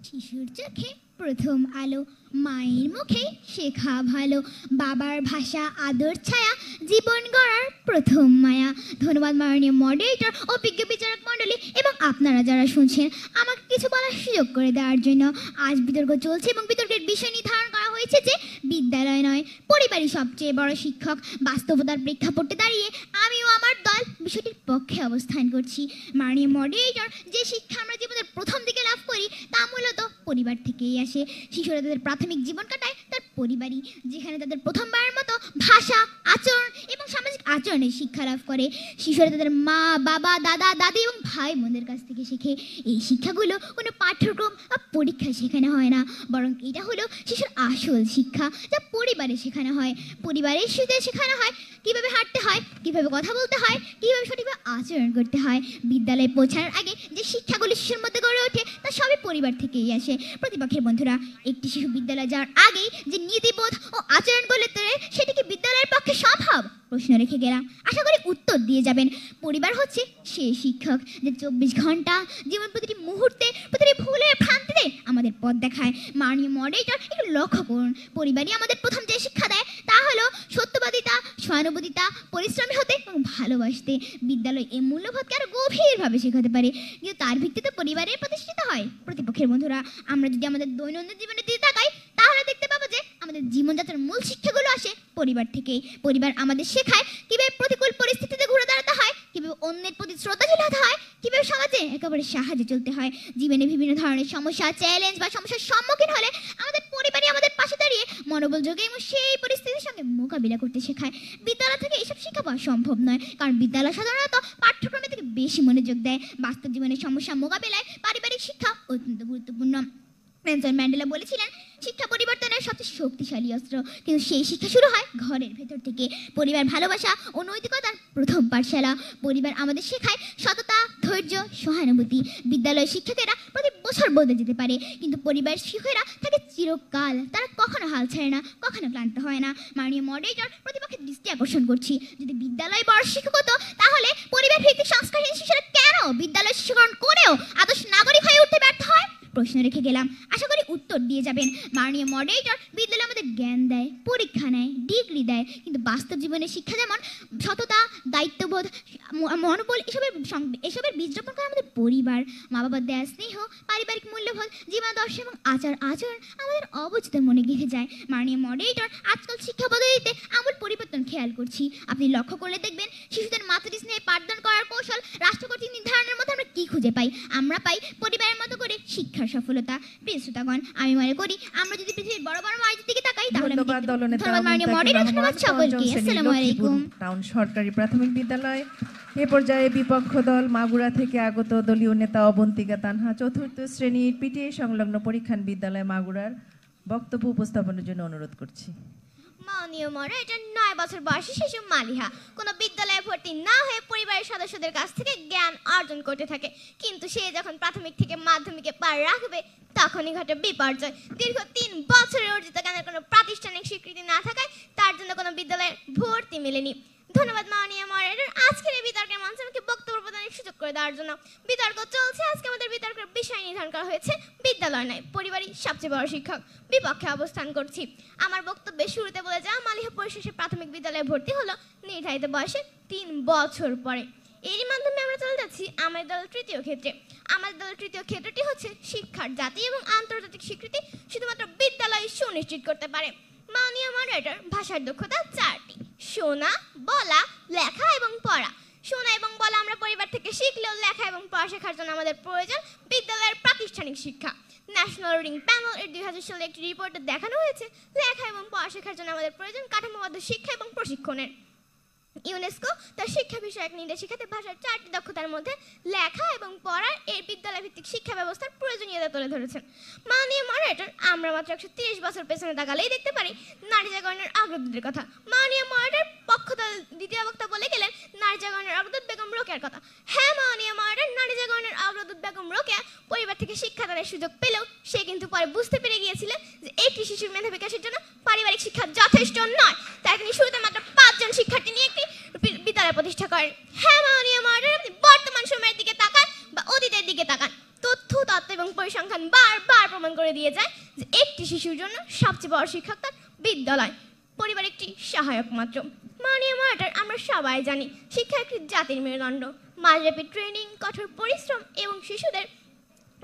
শিশুর চোখে প্রথম আলো, মায়ের মুখে শেখা ভালো, বাবার ভাষা আদর ছায়া, জীবন গড়ার প্রথম মায়া। ধন্যবাদ মাননীয় মডারেটর, অভিজ্ঞ বিচারক মণ্ডলী এবং আপনারা যারা শুনছেন আমাকে কিছু বলার সুযোগ করে দেওয়ার জন্য। আজ বিতর্ক চলছে এবং বিতর্কের বিষয় নির্ধারণ করা হয়েছে যে বিদ্যালয় নয়, পরিবারই সবচেয়ে বড় শিক্ষক। বাস্তবতার প্রেক্ষাপটে দাঁড়িয়ে আমিও আমার দল বিষয়টির পক্ষে অবস্থান করছি। মাননীয় মডারেটর, যে শিক্ষা আমরা জীবনের প্রথম দিকে লাভ করি তা মূলত পরিবার থেকেই আসে। শিশুরা তাদের প্রাথমিক জীবন কাটায় তার পরিবারই, যেখানে তাদের প্রথমবারের মতো ভাষা, আচরণ এবং সামাজিক আচরণের শিক্ষা লাভ করে। শিশুরা তাদের মা, বাবা, দাদা, দাদি এবং ভাই বোনদের কাছ থেকে শেখে। এই শিক্ষাগুলো কোনো পাঠ্যক্রম বা পরীক্ষায় শেখানো হয় না, বরং এটা হলো শিশুর আসল শিক্ষা, যা পরিবারে শেখানো হয়। পরিবারের শিশুদের শেখানো হয় কীভাবে হাঁটতে হয়, কীভাবে কথা বলতে হয়, কীভাবে সঠিকভাবে আচরণ করতে হয়। বিদ্যালয়ে পৌঁছানোর আগে যে শিক্ষাগুলি শিশুর মধ্যে গড়ে ওঠে তা সবই পরিবার থেকেই আসে। প্রতিপক্ষের বন্ধুরা, একটি শিশু বিদ্যালয়ে যাওয়ার আগেই যে নীতিবোধ ও আচরণ গড়ে তোলে সেটি কি বিদ্যালয়ের পক্ষে সম্ভব? প্রশ্ন রেখে গেলাম, আশা করি উত্তর দিয়ে যাবেন। পরিবার হচ্ছে সেই শিক্ষক যে 24 ঘন্টা জীবন প্রতিটি মুহূর্তে, প্রতিটি ভুলের ভ্রান্তিতে আমাদের পথ দেখায়। মাননীয় মডারেটর, একটু লক্ষ্য করুন, পরিবারই আমাদের প্রথম যে শিক্ষা দেয় তা হলো সত্যবাদিতা, সহানুভূতিতা, পরিশ্রমী হতে এবং ভালোবাসতে। বিদ্যালয় এই মূল্যবোধকে আরো গভীরভাবে শেখাতে পারে, কিন্তু তার ভিত্তিতে পরিবারের প্রতিষ্ঠিত হয়। প্রতিপক্ষের বন্ধুরা, আমরা যদি আমাদের দৈনন্দিন জীবনের দিকে তাকাই তাহলে দেখতে পাবো যে আমাদের জীবনযাত্রার মূল শিক্ষাগুলো আসে পরিবার থেকেই। পরিবার আমাদের শেখায় কিভাবে প্রতিকূল পরিস্থিতিতে ঘুরে দাঁড়াতে হয়, কিভাবে অন্যের প্রতি শ্রদ্ধাশীল হতে হয়, কিভাবে সমাজে একেবারে সাহায্যে চলতে হয়। জীবনে বিভিন্ন ধরনের সমস্যা, চ্যালেঞ্জ বা সমস্যার সম্মুখীন হলে আমাদের পরিবারই আমাদের পাশে দাঁড়িয়ে মনোবল যোগে এবং সেই পরিস্থিতির সঙ্গে মোকাবিলা করতে শেখায়। বিদ্যালয় থেকে এসব শিক্ষা পাওয়া সম্ভব নয়, কারণ বিদ্যালয় সাধারণত পাঠ্যক্রমের থেকে বেশি মনোযোগ দেয়। বাস্তব জীবনের সমস্যা মোকাবিলায় পারিবারিক শিক্ষা অত্যন্ত গুরুত্বপূর্ণ। নেলসন ম্যান্ডেলা বলেছিলেন, শিক্ষা পরিবর্তনের সবচেয়ে শক্তিশালী অস্ত্র, কিন্তু সেই শিক্ষা শুরু হয় ঘরের ভেতর থেকে। পরিবার ভালোবাসা ও নৈতিকতার প্রথম পাঠশালা। পরিবার আমাদের শেখায় সততা, ধৈর্য, সহানুভূতি। বিদ্যালয়ের শিক্ষকেরা প্রতি বছর বদলে যেতে পারে, কিন্তু পরিবারের শিক্ষকেরা থাকে চিরকাল। তারা কখনো হাল ছাড়ে না, কখনো ক্লান্ত হয় না। মাননীয় মডারেটর, প্রতিপক্ষের দৃষ্টি আকর্ষণ করছি, যদি বিদ্যালয় বড় শিক্ষক হতো তাহলে পরিবার ভিত্তিক সংস্কারহীন শিশুরা কেন বিদ্যালয় শিক্ষাগ্রহণ করেও আদর্শ নাগরিক হয়ে উঠতে ব্যর্থ হয়? প্রশ্ন রেখে গেলাম, আশা করি উত্তর দিয়ে যাবেন। মাননীয় মডারেটর, বিদ্যালয় আমাদের জ্ঞান দেয়, পরীক্ষা নেয়, ডিগ্রি দেয়, কিন্তু বাস্তব জীবনের শিক্ষা যেমন সততা, দায়িত্ববোধ, মনোবল, এসবের বীজ রোপণ করে আমাদের পরিবার। মা বাবার দেয়া স্নেহ, পারিবারিক মূল্যবোধ, জীবন দর্শন এবং আচরণ আমাদের অবচেতন মনে গেঁথে যায়। মাননীয় মডারেটর, আজকাল শিক্ষা পদ্ধতিতে আমূল পরিবর্তন খেয়াল করছি। আপনি লক্ষ্য করলে দেখবেন শিশুদের মাতৃ স্নেহে পাঠদান করার কৌশল রাষ্ট্র কর্তৃক নির্ধারণের মধ্যে আমরা কি খুঁজে পাই? আমরা পাই পরিবারের মতো করে শিক্ষার সফলতা। প্রিয় শ্রোতাগণ, আমি মনে করি আমরা যদি পৃথিবীর বড় বড় মায়ের দিকে তাকাই তাহলে টাউন সরকারি প্রাথমিক বিদ্যালয়। এ পর্যায়ে বিপক্ষ দল মাগুরা থেকে আগত দলীয় নেতা অবন্তিকা তানহা চতুর্থ শ্রেণীর পিটিএ সংলগ্ন পরীক্ষণ বিদ্যালয় মাগুরার বক্তব্য উপস্থাপনের জন্য অনুরোধ করছি। মাননীয় মডারেটর, 9 বছর বয়সী শিশু মালিহা কোনো বিদ্যালয়ে ভর্তি না হয়ে পরিবারের সদস্যদের কাছ থেকে জ্ঞান অর্জন করতে থাকে, কিন্তু সে যখন প্রাথমিক থেকে মাধ্যমিকে পা রাখবে তখনই ঘটে বিপর্যয়। দীর্ঘ 3 বছরের অর্জিত জ্ঞানের কোনো প্রাতিষ্ঠানিক স্বীকৃতি না থাকায় তার জন্য কোনো বিদ্যালয়ে ভর্তি মেলেনি। ধন্যবাদ মাননীয় মডারেটর, আজকের এই বিতর্কের মঞ্চে আমাকে বক্তব্য প্রদানের সুযোগ করে দেওয়ার জন্য। বিতর্ক চলছে, আজকে আমাদের বিতর্কের বিষয় নির্ধারণ করা হয়েছে বিদ্যালয় নয়, পরিবারই সবচেয়ে বড় শিক্ষক। বিপক্ষে অবস্থান করছি। আমার বক্তব্যের শুরুতে বলে যাওয়া, মালিহা পরিশেষে প্রাথমিক বিদ্যালয়ে ভর্তি হলো নির্ধারিত বয়সে 3 বছর পরে। এরই মাধ্যমে আমরা চলে যাচ্ছি আমাদের দলের তৃতীয় ক্ষেত্রে। আমাদের দলের তৃতীয় ক্ষেত্রটি হচ্ছে শিক্ষার জাতীয় এবং আন্তর্জাতিক স্বীকৃতি শুধুমাত্র বিদ্যালয় সুনিশ্চিত করতে পারে। মাননীয় মডারেটর, ভাষার দক্ষতা 4টি: শোনা, বলা, লেখা এবং পড়া। শোনা এবং বলা আমরা পরিবার থেকে শিখলেও লেখা এবং পড়া শেখার জন্য আমাদের প্রয়োজন বিদ্যালয়ের প্রাতিষ্ঠানিক শিক্ষা। ন্যাশনাল রিডিং প্যানেল এর 2000 সালে একটি রিপোর্টে দেখানো হয়েছে লেখা এবং পড়া শেখার জন্য আমাদের প্রয়োজন কাঠামোবদ্ধ শিক্ষা এবং প্রশিক্ষণের। ইউনেস্কো তার শিক্ষা বিষয়ক নির্দেশিকাতে ভাষার 4টি দক্ষতার মধ্যে লেখা এবং পড়ার এর বিদ্যালয় ভিত্তিক শিক্ষা ব্যবস্থার প্রয়োজনীয়তা তুলে ধরেছেন। মাননীয় মডারেটর, আমরা মাত্র 130 বছর পেছনে তাকালেই দেখতে পারি নারী জাগরণের অগ্রদূতের কথা। মাননীয় মডারেটর পক্ষদল দ্বিতীয় বক্তা বলে গেলেন নারী জাগরণের অগ্রদূত বেগম রোকেয়ার কথা। হ্যাঁ মাননীয় মডারেটর, নারী জাগরণের অগ্রদূত বেগম রোকেয়া পরিবার থেকে শিক্ষাদানের সুযোগ পেলেও সে কিন্তু পরে বুঝতে পেরে গিয়েছিলেন যে একটি শিশুর মেধা বিকাশের জন্য পারিবারিক শিক্ষা যথেষ্ট নয়। তাই তিনি শুরুতে মাত্র 5 জন শিক্ষার্থী নিয়ে একটি বিদ্যালয় প্রতিষ্ঠা করেন। হ্যাঁ মাননীয় মডারেটর, আপনি বর্তমান সময়ের দিকে তাকান বা অতীতের দিকে তাকান, তথ্য এবং পরিসংখ্যান বারবার প্রমাণ করে দিয়ে যায় যে একটি শিশুর জন্য সবচেয়ে বড় শিক্ষক তার বিদ্যালয়, পরিবার একটি সহায়ক মাত্র। মাননীয় মডারেটর, আমরা সবাই জানি শিক্ষা একটি জাতির মেরুদণ্ড। মাসব্যাপী ট্রেনিং, কঠোর পরিশ্রম এবং শিশুদের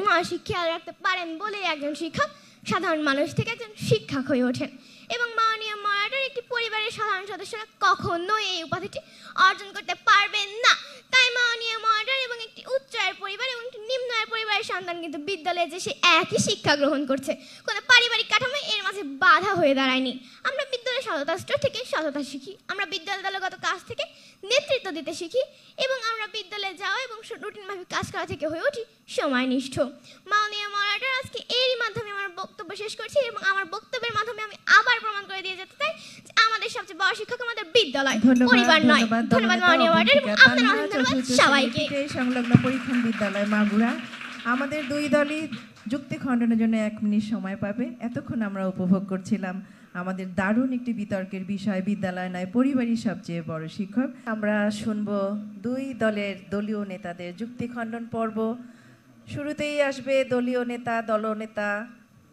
মানসিক খেয়াল রাখতে পারেন বলে একজন শিক্ষক সাধারণ মানুষ থেকে একজন শিক্ষক হয়ে ওঠেন। এবং মাননীয় মডারেটর, একটি পরিবারের সাধারণ সদস্যরা কখনোই এই উপাধিটি অর্জন করতে পারবেন না। তাই মাননীয় মডারেটর, এবং একটি উচ্চ আয়ের পরিবার এবং একটি নিম্ন আয়ের পরিবারের সন্তান কিন্তু বিদ্যালয়ে যে সে একই শিক্ষা গ্রহণ করছে, কোনো পারিবারিক কাঠামো এর মাঝে বাধা হয়ে দাঁড়ায়নি। আমরা বিদ্যালয়ের সততা স্তর থেকে সততা শিখি, আমরা বিদ্যালয় দলগত কাজ থেকে নেতৃত্ব দিতে শিখি এবং আমরা বিদ্যালয়ে যাওয়া এবং রুটিনভাবে কাজ করা থেকে হয়ে উঠি সময়নিষ্ঠ। মাননীয় মডারেটর, আজকে এরই মাধ্যমে আমার বক্তব্য শেষ করছি এবং আমার বক্তব্যের মাধ্যমে আমি আবার প্রমাণ করে দিয়ে যেতে চাই যে আমাদের সবচেয়ে বড় শিক্ষক আমাদের বিদ্যালয়, পরিবার নয়। ধন্যবাদ মাননীয় মডারেটর, আপনাদের অনেক ধন্যবাদ সবাইকে। সংলগ্ন পরীক্ষণ বিদ্যালয় মাগুরা। আমাদের দুই দলই যুক্তি খণ্ডনের জন্য 1 মিনিট সময় পাবে। এতক্ষণ আমরা উপভোগ করছিলাম আমাদের দারুণ একটি বিতর্কের বিষয়, বিদ্যালয় নয়, পরিবারই সবচেয়ে বড় শিক্ষক। আমরা শুনবো দুই দলের দলীয় নেতাদের যুক্তি খণ্ডন পর্ব। শুরুতেই আসবে দলীয় নেতা, দলনেতা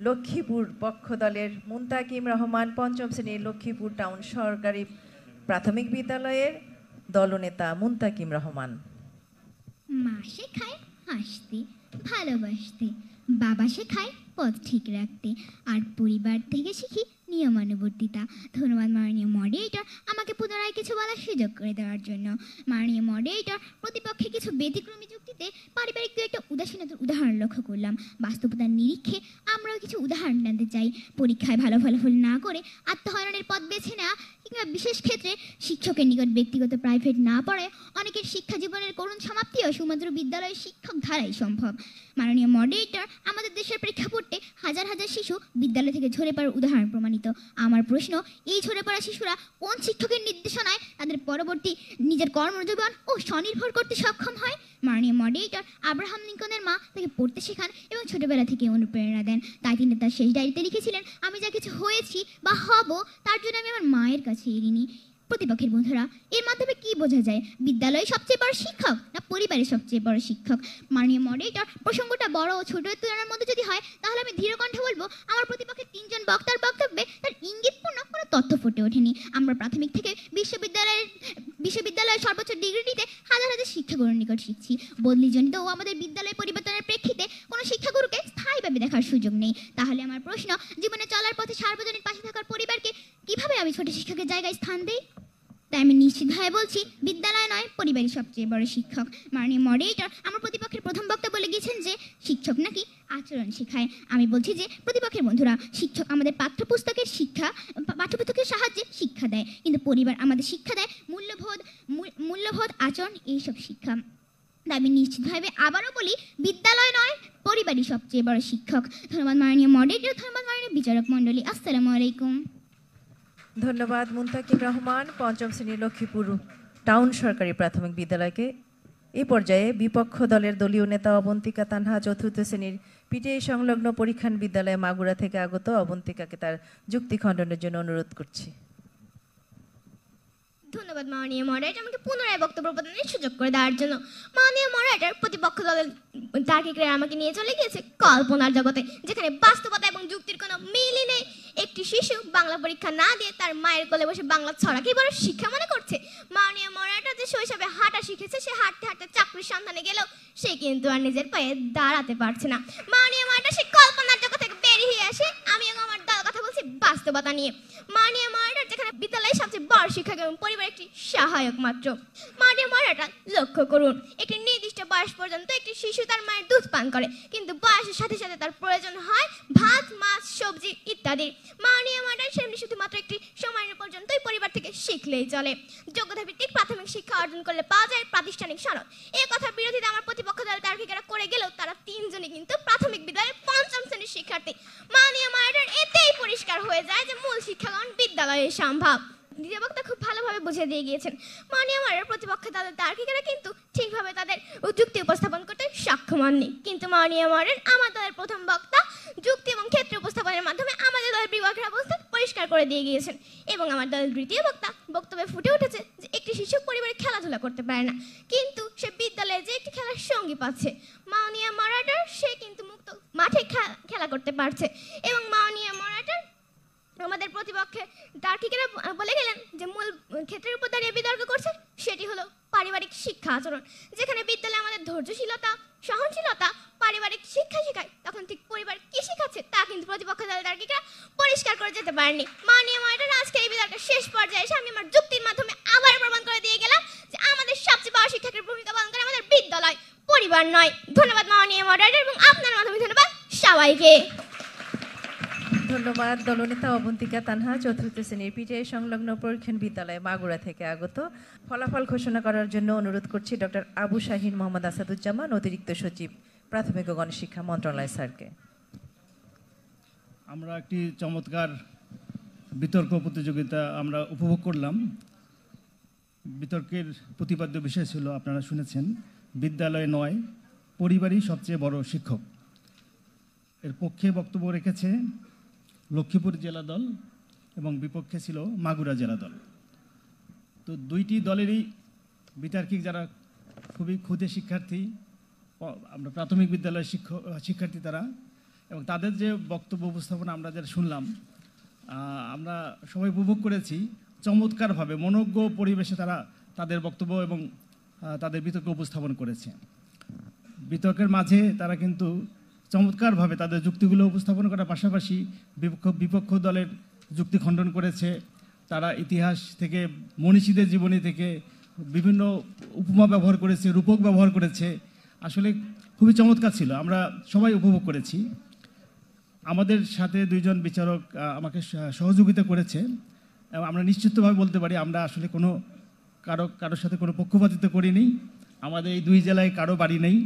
লক্ষ্মীপুর পক্ষ দলের মুনতাকিম রহমান, 5ম শ্রেণীর লক্ষ্মীপুর টাউন সরকারি প্রাথমিক বিদ্যালয়ের দলনেতা মুনতাকিম রহমান। মা শেখায় হাসতে, ভালোবাসতে, বাবা শেখায় পথ ঠিক রাখতে, আর পরিবার থেকে শিখি নিয়মানুবর্তিতা। ধন্যবাদ মাননীয় মডারেটর, আমাকে পুনরায় কিছু বলার সুযোগ করে দেওয়ার জন্য। মাননীয় মডারেটর, প্রতিপক্ষে কিছু ব্যতিক্রমী যুক্তিতে পারিবারিক একটা উদাসীনতার উদাহরণ লক্ষ্য করলাম। বাস্তবতার নিরীক্ষে আমরাও কিছু উদাহরণ জানতে চাই। পরীক্ষায় ভালো ফলাফল না করে আত্মহরণের পথ বেছে নেওয়া কিংবা বিশেষ ক্ষেত্রে শিক্ষকের নিকট ব্যক্তিগত প্রাইভেট না পড়ায় অনেকের শিক্ষা জীবনের করুণ সমাপ্তিও শুধুমাত্র বিদ্যালয়ের শিক্ষক ধারাই সম্ভব। মাননীয় মডারেটর, আমাদের দেশের প্রেক্ষাপটে হাজার হাজার শিশু বিদ্যালয় থেকে ঝরে পড়ার উদাহরণ প্রমাণিত। আমার প্রশ্ন, এই ঝরে পড়া শিশুরা কোন শিক্ষকের নির্দেশনায় তাদের পরবর্তী নিজের কর্মজীবন ও স্বনির্ভর করতে সক্ষম হয়? মাননীয় মডারেটর, আব্রাহাম লিঙ্কনের মা তাকে পড়তে শেখান এবং ছোটবেলা থেকে অনুপ্রেরণা দেন। তাই তিনি তার শেষ ডায়েরিতে লিখেছিলেন, আমি যা কিছু হয়েছি বা হব তার জন্য আমি আমার মায়ের কাছে এড়িনি। প্রতিপক্ষের বন্ধুরা, এর মাধ্যমে কি বোঝা যায়? বিদ্যালয়ে সবচেয়ে বড় শিক্ষক না পরিবারের সবচেয়ে বড় শিক্ষক? মাননীয় মডারেটর, প্রসঙ্গটা বড় ও ছোটের তুলনার মধ্যে যদি হয় তাহলে আমি ধীর কণ্ঠে বলবো, আমার প্রতিপক্ষের 3 জন বক্তার বক্তব্যে তার ইঙ্গিতপূর্ণ কোনো তথ্য ফুটে ওঠেনি। আমরা প্রাথমিক থেকে বিশ্ববিদ্যালয়ের সর্বোচ্চ ডিগ্রি নিতে হাজার হাজার শিক্ষাগুরুর নিকট শিখছি। বদলিজনিত ও আমাদের বিদ্যালয় পরিবর্তনের প্রেক্ষিতে কোনো শিক্ষাগুরুকে স্থায়ীভাবে দেখার সুযোগ নেই। তাহলে আমার প্রশ্ন, জীবনে চলার পথে সার্বজনীন পাশে থাকার পরিবারকে কিভাবে আমি ছোট শিক্ষকের জায়গায় স্থান দিই? তাই আমি নিশ্চিতভাবে বলছি, বিদ্যালয় নয়, পরিবারই সবচেয়ে বড় শিক্ষক। মাননীয় মডারেটর, আমার প্রতিপক্ষের প্রথম বক্তা বলে গিয়েছেন যে শিক্ষক নাকি আচরণ শেখায়। আমি বলছি যে প্রতিপক্ষের বন্ধুরা, শিক্ষক আমাদের পাঠ্যপুস্তকের সাহায্যে শিক্ষা দেয়, কিন্তু পরিবার আমাদের শিক্ষা দেয় মূল্যবোধ, আচরণ, এইসব শিক্ষা। তাই আমি নিশ্চিতভাবে আবারও বলি, বিদ্যালয় নয়, পরিবারই সবচেয়ে বড় শিক্ষক। ধন্যবাদ মাননীয় মডারেটর, ধন্যবাদ মাননীয় বিচারক মণ্ডলী। আসসালামু আলাইকুম। ধন্যবাদ মুনতাকিম রহমান, 5ম শ্রেণীর লক্ষ্মীপুর টাউন সরকারি প্রাথমিক বিদ্যালয়কে। এই পর্যায়ে বিপক্ষ দলের দলীয় নেতা অবন্তিকা তানহা, 4র্থ শ্রেণীর পিটিআই সংলগ্ন পরীক্ষণ বিদ্যালয় মাগুরা থেকে আগত অবন্তিকাকে তার যুক্তি খণ্ডনের জন্য অনুরোধ করছি। ধন্যবাদ মাননীয় মডারেটর, আমাকে পুনরায় বক্তব্য প্রদানের সুযোগ করে দেওয়ার জন্য। মাননীয় মডারেটর, প্রতিপক্ষ দলের তার্কিকরা আমাকে নিয়ে চলে গিয়েছে কল্পনার জগতে, যেখানে বাস্তবতা এবং যুক্তির কোনো মিলই নেই। একটি শিশু বাংলা পরীক্ষা না দিয়ে তার মায়ের কোলে বসে বাংলা ছড়াকেই বড় শিক্ষা মনে করছে। মাননীয় মডারেটর, যে শৈশবে হাঁটা শিখেছে, সে হাঁটতে হাঁটতে চাকরির সন্ধানে গেলেও সে কিন্তু আর নিজের পায়ে দাঁড়াতে পারছে না। মাননীয় মডারেটর, সে কল্পনার জগৎ থেকে বেরিয়ে আসে। আমি এবং আমার দল কথা বলছি বাস্তবতা নিয়ে। মাননীয় মডারেটর, যেখানে বিদ্যালয়ের সবচেয়ে বড় শিক্ষক এবং পরিবার একটি সহায়ক মাত্র। মাননীয় মডারেটর, লক্ষ্য করুন, একটি নির্দিষ্ট বয়স পর্যন্ত একটি শিশু তার মায়ের দুধ পান করে, কিন্তু বয়সের সাথে সাথে তার প্রয়োজন হয় ভাত, মাছ, সবজি ইত্যাদি। মাননীয় মডারেটর, সেমনি শুধুমাত্র একটি সময়ের পর্যন্তই পরিবার থেকে শিখলেই চলে। যোগ্যতা ভিত্তিক প্রাথমিক শিক্ষা অর্জন করলে পাওয়া যায় প্রাতিষ্ঠানিক সনদ। এই কথার বিরোধিতা আমার প্রতিপক্ষ দল তার্কিকেরা করে গেলেও তারা তিনজনই কিন্তু প্রাথমিক বিদ্যালয়ের ৫ম শ্রেণীর শিক্ষার্থী। মাননীয় মডারেটর, এতেই পরিষ্কার হয়ে যায় যে মূল শিক্ষাগ্রহণ বিদ্যালয়ে সম্ভব। দ্বিতীয় বক্তা খুব ভালোভাবে বুঝিয়ে দিয়ে গিয়েছেন। মাননীয় মডারেটর, প্রতিপক্ষ দলের তার্কিকেরা কিন্তু ঠিকভাবে তাদের যুক্তি উপস্থাপন করতে সক্ষম হননি। কিন্তু মাননীয় মডারেটর, আমার দলের প্রথম বক্তা যুক্তি এবং ক্ষেত্র উপস্থাপনের মাধ্যমে আমাদের দলের বিপক্ষের অবস্থা পরিষ্কার করে দিয়ে গিয়েছেন। এবং আমার দলের দ্বিতীয় বক্তা বক্তব্যে ফুটে উঠেছে যে একটি শিশু পরিবারে খেলাধুলা করতে পারে না, কিন্তু সে বিদ্যালয়ে যে একটি খেলার সঙ্গী পাচ্ছে। মাননীয় মডারেটর, সে কিন্তু মুক্ত মাঠে খেলা করতে পারছে। এবং মাননীয় মডারেটর, আমাদের প্রতিপক্ষে তার্কিকেরা বলে গেলেন যে মূল ক্ষেত্রের উপর দাঁড়িয়ে বিতর্ক করছে, সেটি হলো পারিবারিক শিক্ষা আচরণ। যেখানে বিদ্যালয়ে আমাদের ধৈর্যশীলতা, সহনশীলতা, পারিবারিক শিক্ষা শেখায়, তখন ঠিক পরিবার কি শেখাচ্ছে তা কিন্তু প্রতিপক্ষ দলের তার্কিকরা পরিষ্কার করে যেতে পারেননি। মাননীয় মডারেটর, আজকে এই বিতর্কের শেষ পর্যায়ে এসে আমি আমার যুক্তির মাধ্যমে আবার প্রমাণ করে দিয়ে গেলাম যে আমাদের সবচেয়ে বড় শিক্ষকের ভূমিকা পালন করে আমাদের বিদ্যালয়, পরিবার নয়। ধন্যবাদ মাননীয় মডারেটর, এবং আপনার মাধ্যমে ধন্যবাদ সবাইকে। ধন্যবাদ দলনেতা অবন্তিকা তানহা, চতুর্থ শ্রেণীর পিটিআই সংলগ্ন পরীক্ষণ বিদ্যালয় মাগুরা থেকে আগত। ফলাফল ঘোষণা করার জন্য অনুরোধ করছি ডক্টর আবু শাহিন মোহাম্মদ আসাদুজ্জামান, অতিরিক্ত সচিব, প্রাথমিক ও গণশিক্ষা মন্ত্রণালয় স্যারকে। আমরা একটি চমৎকার বিতর্ক প্রতিযোগিতা আমরা উপভোগ করলাম। বিতর্কের প্রতিপাদ্য বিষয় ছিল, আপনারা শুনেছেন, বিদ্যালয় নয়, পরিবারই সবচেয়ে বড় শিক্ষক। এর পক্ষে বক্তব্য রেখেছে লক্ষ্মীপুর জেলা দল এবং বিপক্ষে ছিল মাগুরা জেলা দল। তো দুইটি দলেরই বিতার্কিক যারা খুবই ক্ষুদে শিক্ষার্থী, আমরা প্রাথমিক বিদ্যালয়ের শিক্ষার্থী তারা, এবং তাদের যে বক্তব্য উপস্থাপনা আমরা যারা শুনলাম, আমরা সবাই উপভোগ করেছি। চমৎকারভাবে মনোজ্ঞ পরিবেশে তারা তাদের বক্তব্য এবং তাদের বিতর্ক উপস্থাপন করেছে। বিতর্কের মাঝে তারা কিন্তু চমৎকারভাবে তাদের যুক্তিগুলো উপস্থাপন করার পাশাপাশি বিপক্ষ দলের যুক্তি খণ্ডন করেছে। তারা ইতিহাস থেকে, মনীষীদের জীবনী থেকে বিভিন্ন উপমা ব্যবহার করেছে, রূপক ব্যবহার করেছে। আসলে খুবই চমৎকার ছিল, আমরা সবাই উপভোগ করেছি। আমাদের সাথে দুইজন বিচারক আমাকে সহযোগিতা করেছে এবং আমরা নিশ্চিতভাবে বলতে পারি আমরা আসলে কারোর সাথে কোনো পক্ষপাতিত্ব করিনি। আমাদের এই দুই জেলায় কারো বাড়ি নেই,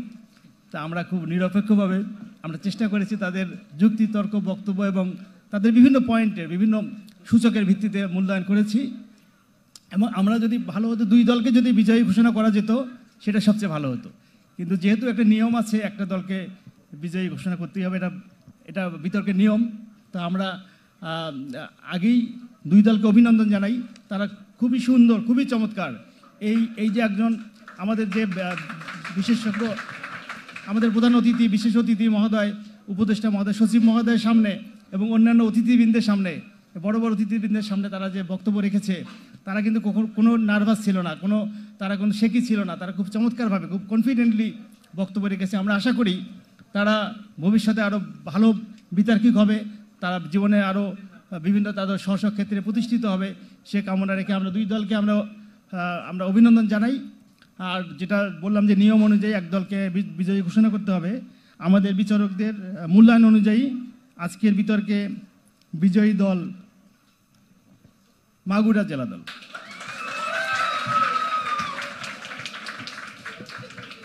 তা আমরা খুব নিরপেক্ষভাবে আমরা চেষ্টা করেছি তাদের যুক্তি, তর্ক, বক্তব্য এবং তাদের বিভিন্ন পয়েন্টের বিভিন্ন সূচকের ভিত্তিতে মূল্যায়ন করেছি। এবং আমরা যদি ভালো হতো, দুই দলকে যদি বিজয়ী ঘোষণা করা যেত সেটা সবচেয়ে ভালো হতো। কিন্তু যেহেতু একটা নিয়ম আছে, একটা দলকে বিজয়ী ঘোষণা করতেই হবে, এটা বিতর্কের নিয়ম। তো আমরা আগেই দুই দলকে অভিনন্দন জানাই, তারা খুবই সুন্দর, খুবই চমৎকার। এই যে একজন আমাদের যে বিশেষজ্ঞ, আমাদের প্রধান অতিথি, বিশেষ অতিথি মহোদয়, উপদেষ্টা মহোদয়, সচিব মহোদয়ের সামনে এবং অন্যান্য অতিথিবৃন্দের সামনে, বড় বড় অতিথিবৃন্দের সামনে তারা যে বক্তব্য রেখেছে, তারা কিন্তু কোনো নার্ভাস ছিল না, তারা কোনো শেকি ছিল না। তারা খুব চমৎকারভাবে, খুব কনফিডেন্টলি বক্তব্য রেখেছে। আমরা আশা করি তারা ভবিষ্যতে আরও ভালো বিতার্কিক হবে, তারা জীবনে আরও বিভিন্ন তাদের স্ব ক্ষেত্রে প্রতিষ্ঠিত হবে, সে কামনা রেখে আমরা দুই দলকে আমরা অভিনন্দন জানাই। আর যেটা বললাম যে নিয়ম অনুযায়ী এক দলকে বিজয়ী ঘোষণা করতে হবে, আমাদের বিচারকদের মূল্যায়ন অনুযায়ী আজকের বিতর্কে বিজয়ী দল মাগুরা জেলা দল।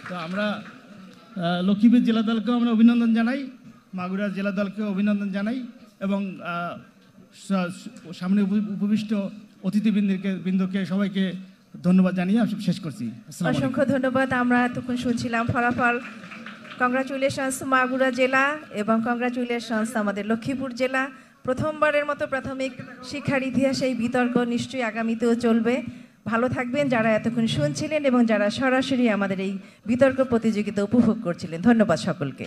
তো আমরা লক্ষ্মীপুর জেলা দলকেও আমরা অভিনন্দন জানাই, মাগুরা জেলা দলকেও অভিনন্দন জানাই এবং সামনে উপবিষ্ট অতিথিবৃন্দকে সবাইকে ধন্যবাদ জানিয়ে শেষ করছি। অসংখ্য ধন্যবাদ। আমরা এতক্ষণ শুনছিলাম ফলাফল কংগ্রাচুলেশনস মাগুরা জেলা এবং কংগ্রাচুলেশনস আমাদের লক্ষ্মীপুর জেলা। প্রথমবারের মতো প্রাথমিক শিক্ষার ইতিহাসে এই বিতর্ক নিশ্চয়ই আগামীতেও চলবে। ভালো থাকবেন যারা এতক্ষণ শুনছিলেন এবং যারা সরাসরি আমাদের এই বিতর্ক প্রতিযোগিতা উপভোগ করছিলেন। ধন্যবাদ সকলকে।